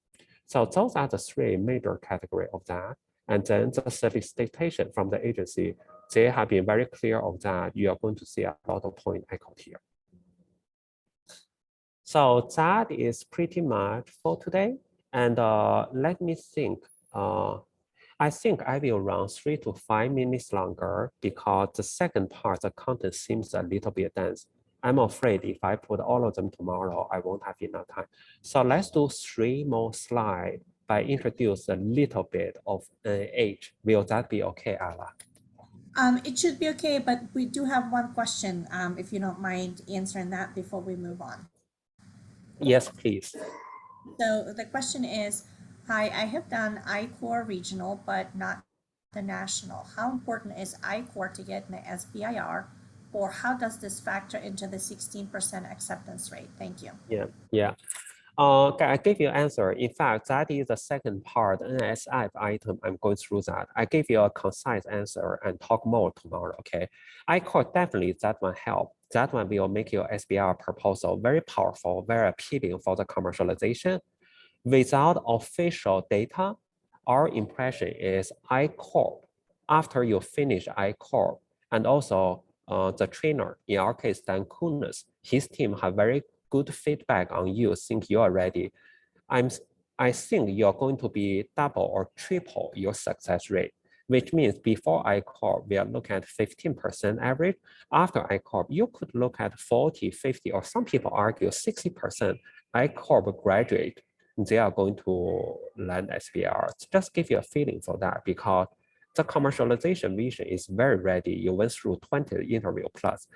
So those are the three major categories of that. And then the solicitation from the agency, they have been very clear of that. You are going to see a lot of point echoed here. So that is pretty much for today. And let me think. I think I will run 3 to 5 minutes longer because the second part, the content seems a little bit dense. I'm afraid if I put all of them tomorrow, I won't have enough time. So let's do 3 more slides by introduce a little bit of age. Will that be okay, Ala? It should be okay, but we do have one question, if you don't mind answering that before we move on. Yes, please. So the question is, hi, I have done I-Core regional, but not the national. How important is I-Core to get an SBIR, or how does this factor into the 16% acceptance rate? Thank you. Yeah. I gave you an answer. In fact, that is the second part, NSF item. I'm going through that. I gave you a concise answer and talk more tomorrow, okay? I call definitely that one help. That one will make your SBR proposal very powerful, very appealing for the commercialization. Without official data, our impression is I-Corp. After you finish I-Corp, and also the trainer, in our case, Dan Kunis, his team have very good feedback on you, think you are ready. I think you're going to be double or triple your success rate, which means before I-Corp, we are looking at 15% average. After I-Corp, you could look at 40, 50, or some people argue 60% I-Corp graduate, they are going to land SBR. Just give you a feeling for that because the commercialization vision is very ready. You went through 20 interview plus.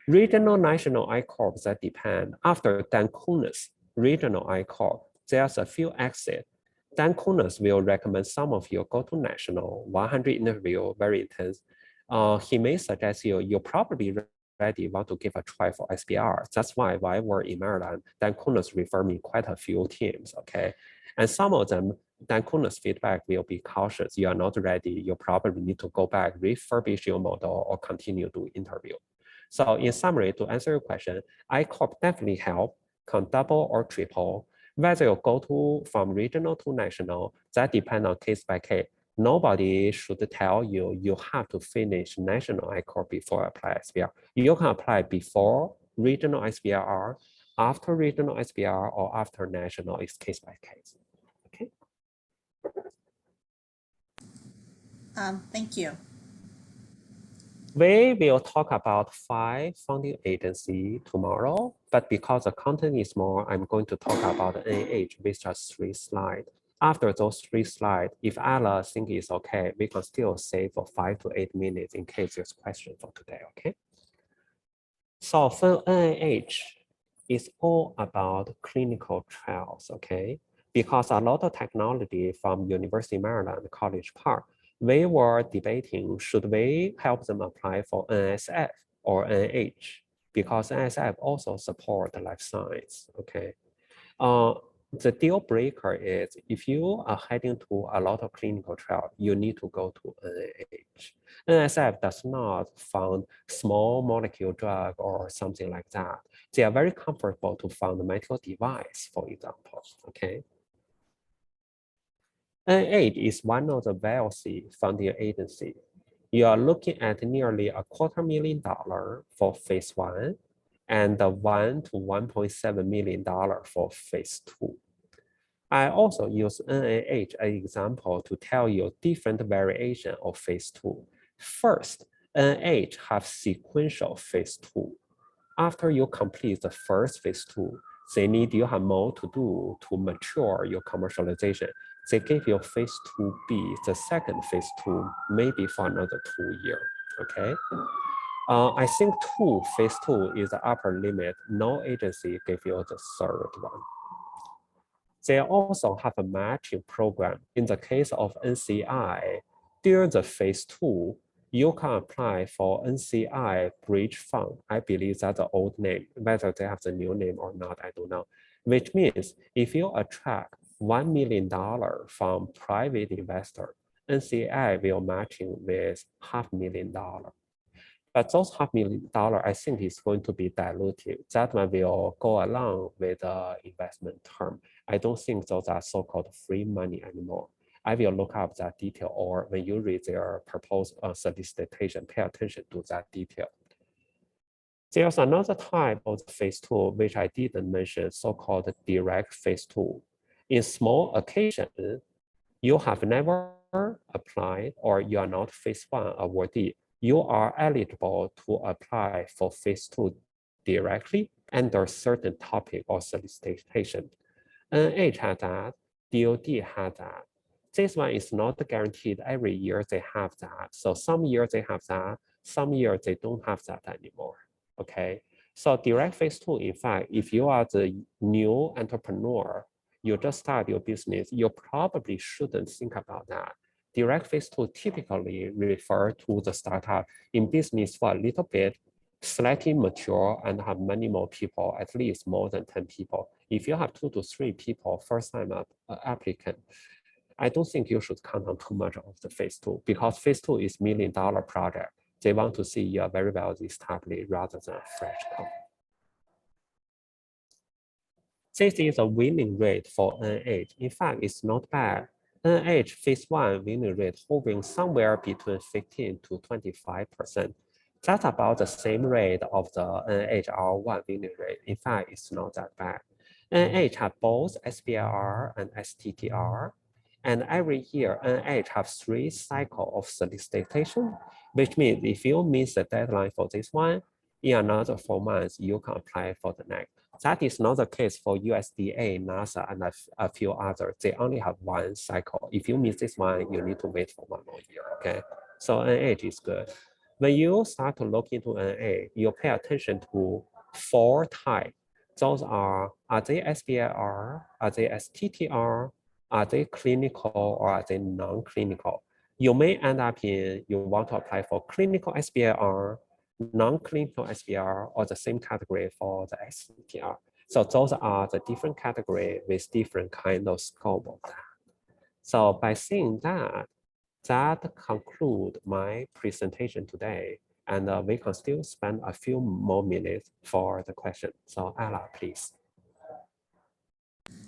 Regional, national I-Corp that depend. After Dan Kunis, regional I-Corp, there's a few exits. Dan Kunis will recommend some of you go to national, 100 interview, very intense. He may suggest you probably ready want to give a try for SBR. That's why we're in Maryland, Dan Kunis refer me quite a few teams, okay? And some of them, Dan Kunis feedback will be cautious. You are not ready. You probably need to go back, refurbish your model or continue to interview. So in summary, to answer your question, I-Corp definitely help, can double or triple. Whether you go to from regional to national, that depends on case by case. Nobody should tell you you have to finish national I-Corp before apply SBR. You can apply before regional SBR, after regional SBR, or after national. It's case by case. Okay. Thank you. We will talk about 5 funding agencies tomorrow, but because the content is more, I'm going to talk about NIH with just 3 slides. After those 3 slides, if Ala thinks it's okay, we can still save for 5 to 8 minutes in case there's question for today, okay? So for NIH, it's all about clinical trials, okay? Because a lot of technology from University of Maryland, College Park, we were debating, should we help them apply for NSF or NIH? Because NSF also support life science, okay? The deal breaker is if you are heading to a lot of clinical trial, you need to go to NIH. NSF does not fund small molecule drug or something like that. They are very comfortable to fund medical device, for example, okay? NIH is one of the wealthy funding agency. You are looking at nearly $250,000 for phase 1 and $1 to $1.7 million for phase 2. I also use NIH as an example to tell you different variation of phase 2. First, NIH have sequential phase 2. After you complete the first phase 2, they need you have more to do to mature your commercialization. They give you phase 2B, the second phase 2, maybe for another 2 years, okay? I think phase 2 is the upper limit. No agency gave you the third one. They also have a matching program. In the case of NCI, during the phase 2, you can apply for NCI Bridge Fund. I believe that's the old name. Whether they have the new name or not, I don't know. Which means if you attract $1 million from private investor, NCI will matching with $500,000. But those $500,000, I think is going to be dilutive. That one will go along with the investment term. I don't think those are so-called free money anymore. I will look up that detail, or when you read their proposed solicitation, pay attention to that detail. There's another type of phase two, which I didn't mention, so-called direct phase two. In small occasion, you have never applied or you are not phase one awardee, you are eligible to apply for phase two directly under certain topic or solicitation. NIH had that, DOD had that. This one is not guaranteed every year they have that. So some years they have that, some years they don't have that anymore, okay? So direct phase two, in fact, if you are the new entrepreneur, you just start your business, you probably shouldn't think about that. Direct phase two typically refer to the startup in business for a little bit, slightly mature and have many more people, at least more than 10 people. If you have 2 to 3 people, first time applicant, I don't think you should count on too much of the phase two, because phase two is $1 million project. They want to see you are very well established rather than a fresh company. This is a winning rate for NIH. In fact, it's not bad. NIH phase one winning rate hovering somewhere between 15 to 25%. That's about the same rate of the NIH R1 winning rate. In fact, it's not that bad. NIH have both SBIR and STTR. And every year, NIH have 3 cycles of solicitation, which means if you miss the deadline for this one, in another 4 months, you can apply for the next. That is not the case for USDA, NASA, and a few others. They only have 1 cycle. If you miss this one, you need to wait for 1 more year, okay? So NIH is good. When you start to look into NIH, you pay attention to 4 types. Those are they SBIR? Are they STTR? Are they clinical or are they non-clinical? You may end up in, you want to apply for clinical SBIR, non-clinical SBIR, or the same category for the STTR. So those are the different category with different kind of scope of that. So by seeing that, that conclude my presentation today. And we can still spend a few more minutes for the question. So Ella, please.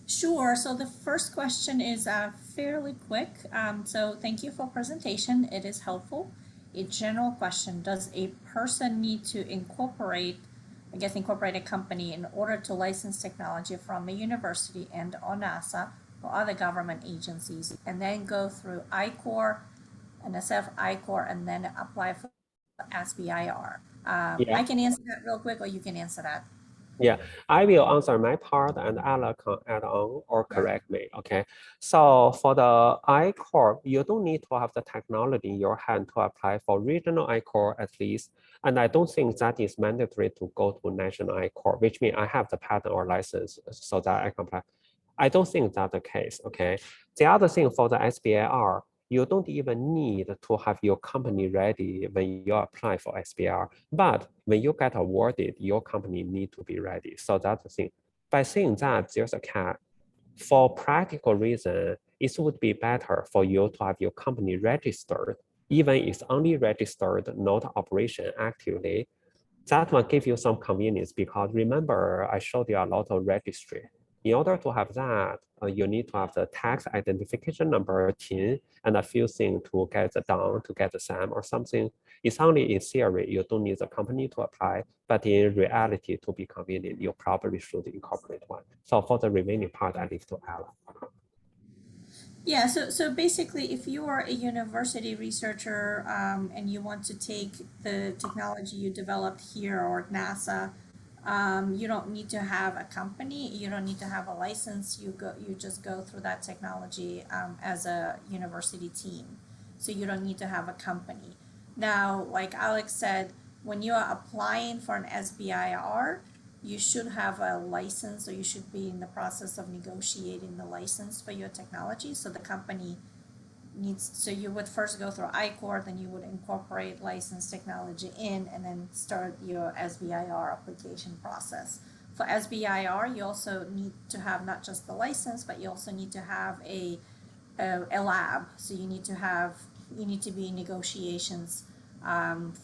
Sure. So the first question is fairly quick. So thank you for presentation. It is helpful. A general question: does a person need to incorporate a company in order to license technology from a university and or NASA or other government agencies, and then go through I-Corps, NSF, I-Corps, and then apply for SBIR? Yeah. I can answer that real quick, or you can answer that. Yeah, I will answer my part and Ella can add on or correct me, okay? So for the I-Corps, you don't need to have the technology in your hand to apply for regional I-Corps at least. And I don't think that is mandatory to go to national I-Corps, which means I have the patent or license so that I can apply. I don't think that's the case, okay? The other thing for the SBIR, you don't even need to have your company ready when you apply for SBIR. But when you get awarded, your company need to be ready. So that's the thing. By saying that, there's a catch. For practical reason, it would be better for you to have your company registered, even if it's only registered, not operation actively. That will give you some convenience because remember, I showed you a lot of registry. In order to have that, you need to have the tax identification number, TIN, and a few things to get the down, to get the SAM or something. It's only in theory, you don't need the company to apply, but in reality, to be convenient, you probably should incorporate one. So for the remaining part, I leave to Ella. Yeah, so basically, if you are a university researcher and you want to take the technology you developed here or NASA, you don't need to have a company. You don't need to have a license. You just go through that technology as a university team. So you don't need to have a company. Now, like Alex said, when you are applying for an SBIR, you should have a license, or you should be in the process of negotiating the license for your technology. So the company so you would first go through I-Corps, then you would incorporate licensed technology in, and then start your SBIR application process. For SBIR, you also need to have not just the license, but you also need to have a lab. So you need to be in negotiations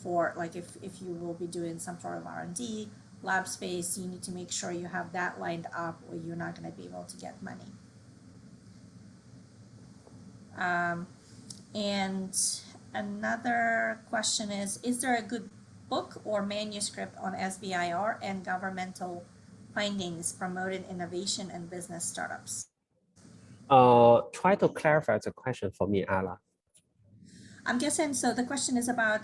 for, like, if you will be doing some sort of R&D, lab space, you need to make sure you have that lined up, or you're not going to be able to get money. And another question is there a good book or manuscript on SBIR and governmental findings promoting innovation and business startups? Try to clarify the question for me, Ala. I'm guessing, so the question is about,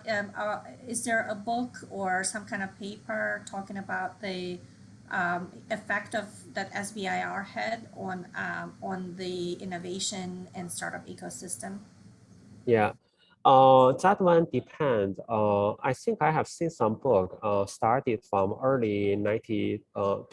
is there a book or some kind of paper talking about the effect of that SBIR had on the innovation and startup ecosystem? Yeah, that one depends. I think I have seen some book started from early 2090 or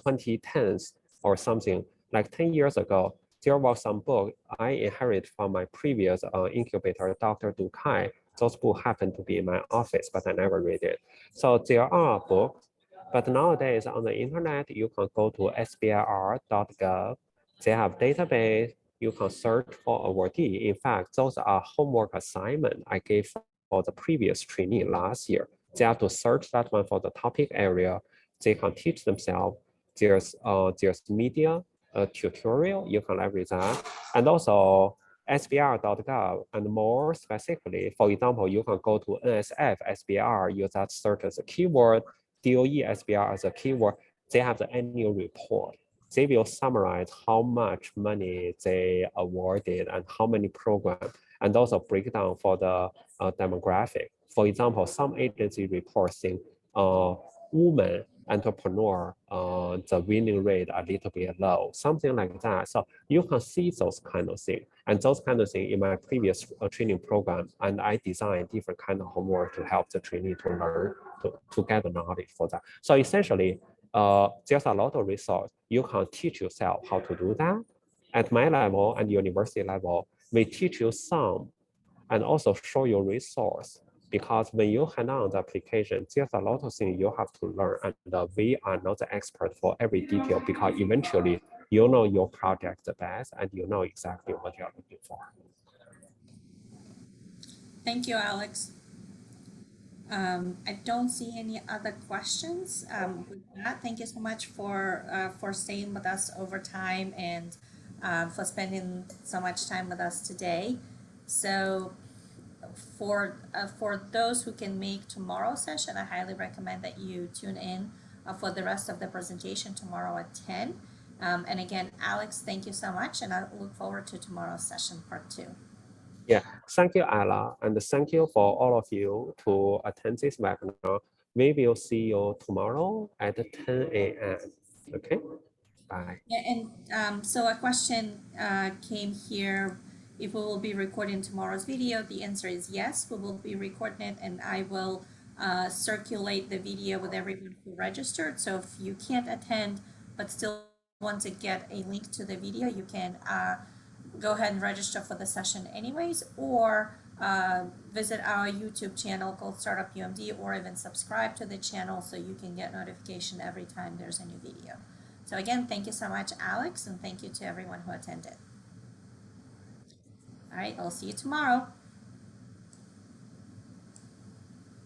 2010s or something, like 10 years ago. There was some book I inherited from my previous incubator, Dr. Dukai. Those books happened to be in my office, but I never read it. So there are books, but nowadays on the internet, you can go to sbir.gov. They have database. You can search for awardee. In fact, those are homework assignment I gave for the previous trainee last year. They have to search that one for the topic area. They can teach themselves. There's media tutorial, you can leverage that. And also sbr.gov, and more specifically, for example, you can go to NSF SBR, use that search as a keyword, DOE SBR as a keyword. They have the annual report. They will summarize how much money they awarded and how many programs, and also break down for the demographic. For example, some agency reports saying women entrepreneur, the winning rate a little bit low, something like that. So you can see those kind of things. And those kind of things in my previous training program, and I designed different kind of homework to help the trainee to learn, to get the knowledge for that. So essentially, there's a lot of resource. You can teach yourself how to do that. At my level and university level, we teach you some and also show you resource, because when you hand on the application, there's a lot of things you have to learn, and we are not the expert for every detail, because eventually you know your project the best and you know exactly what you're looking for. Thank you, Alex. I don't see any other questions. With that, thank you so much for staying with us over time, and for spending so much time with us today. So for those who can make tomorrow's session, I highly recommend that you tune in for the rest of the presentation tomorrow at 10. And again, Alex, thank you so much, and I look forward to tomorrow's session part 2. Yeah, thank you, Ella, and thank you for all of you to attend this webinar. We will see you tomorrow at 10 a.m. Okay, bye. Yeah, and so a question came here. If we will be recording tomorrow's video, the answer is yes, we will be recording it, and I will circulate the video with everyone who registered. So if you can't attend but still want to get a link to the video, you can go ahead and register for the session anyways, or visit our YouTube channel called Startup UMD, or even subscribe to the channel so you can get notification every time there's a new video. So again, thank you so much, Alex, and thank you to everyone who attended. All right, I'll see you tomorrow.